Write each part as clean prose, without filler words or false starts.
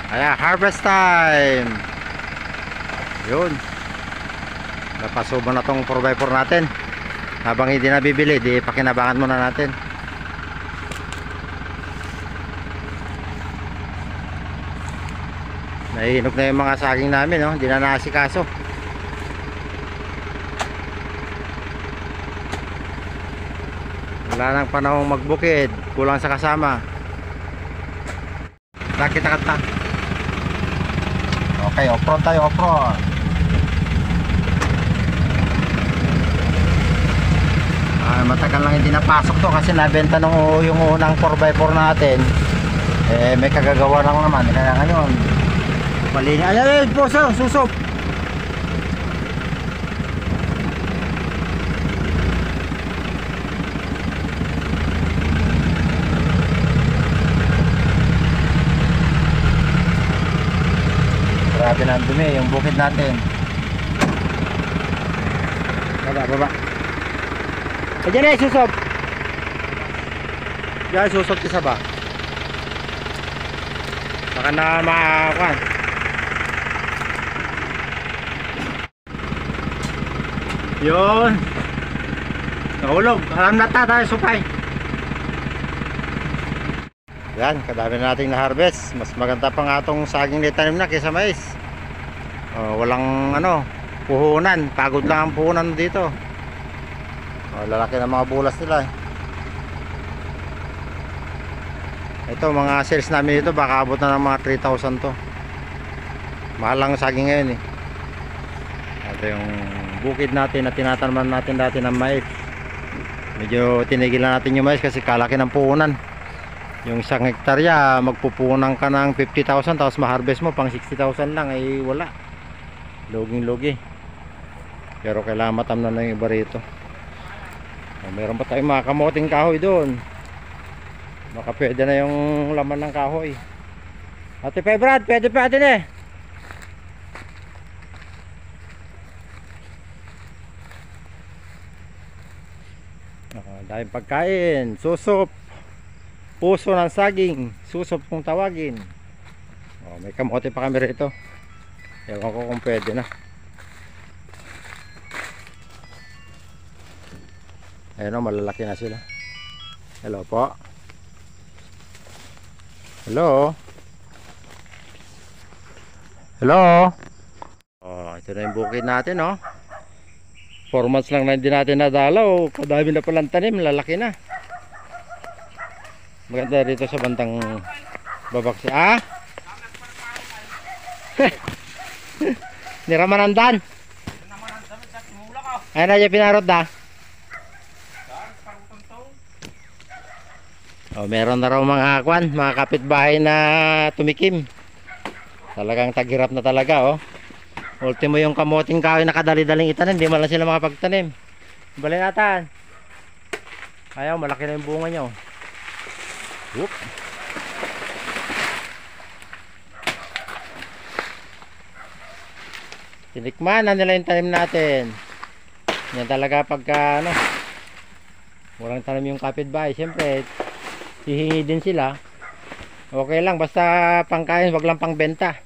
Kaya harvest time. Yun. Napasubo na tong 4x4 natin. Habang hindi na bibili, di pakinabangan muna natin. Nahihinog na yung mga saging namin, no? Hindi na naasikaso. Wala nang panahong magbukid, kulang sa kasama. Kita. Okay, off-road tayo, off-road. Matagal lang hindi napasok to kasi nabenta nung yung unang 4x4 natin. May kagagawa lang naman, kaya ngayon mali. Ay, puso, susop. Grabe na ang dumi yung bukid natin. Baba. Diyan susop. Diyan susop isa ba? Baka na makakuan. Yun. Nahulog. Alam na tayo supay. Yan, kadami nating na-harvest. Mas maganda pa nga itong saging na tanim na kaysa mais. Walang puhunan. Pagod lang ang puhunan dito. Lalaki ng mga bulas nila Ito mga sales namin dito baka abot na ng mga 3,000 to. Mahal lang saging ngayon Ito yung bukid natin na tinatanaman natin dati ng mais. Medyo tinigilan natin yung mais kasi kalaki ng puhunan. Yung 1 hektarya magpupunan ka ng 50,000 tapos ma-harvest mo pang 60,000 lang ay wala. Luging-lugi. Pero kailangan matamnan na yung iba rito. Meron pa tayong mga kamoting kahoy doon. Baka pwede na yung laman ng kahoy. Ate Pebrad, pwede pa atin dahil pagkain, susop, puso ng saging, susop kung tawagin. May kamote pa kami rito. Ewan ko kung pwede na. Ayun malalaki na sila. Hello po. Hello. Ito na yung bukid natin 4 months lang na hindi natin nadalaw. Kadami na palang tanim, lalaki na. Maganda rito sa bandang babaksi. Niramanandan. Ayun na yung pinarod na. Meron na raw mga kapitbahay na tumikim. Talagang taghirap na talaga Ultimo yung kamoting kahoy na kadali-daling itanim, hindi man lang sila makapagtanim. Balay natin. Ayaw, malaki na yung bunga niya Whoop. Tinikman na nila yung tanim natin. Yan talaga pagka walang tanim yung kapitbahay, siyempre hihingi din sila. Okay lang basta pangkain, wag lang pangbenta.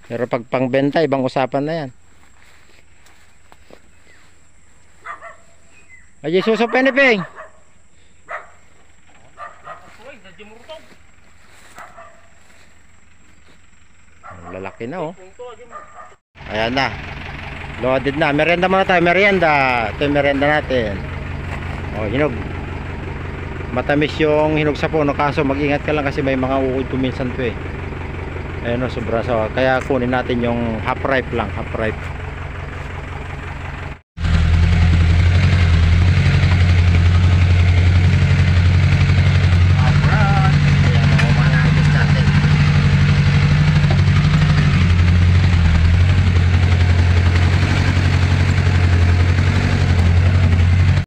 Pero pag pangbenta ibang usapan na yan. Ay suso peniping. Lalaki na Ayan na. Loaded na. Merienda muna tayo, merienda. Ito yung merienda natin. Hinog. Matamis yung hinog sa puno kaso mag-ingat ka lang kasi may mga ukod kuminsan to Ayun sobra kaya kunin natin yung half ripe lang, half ripe.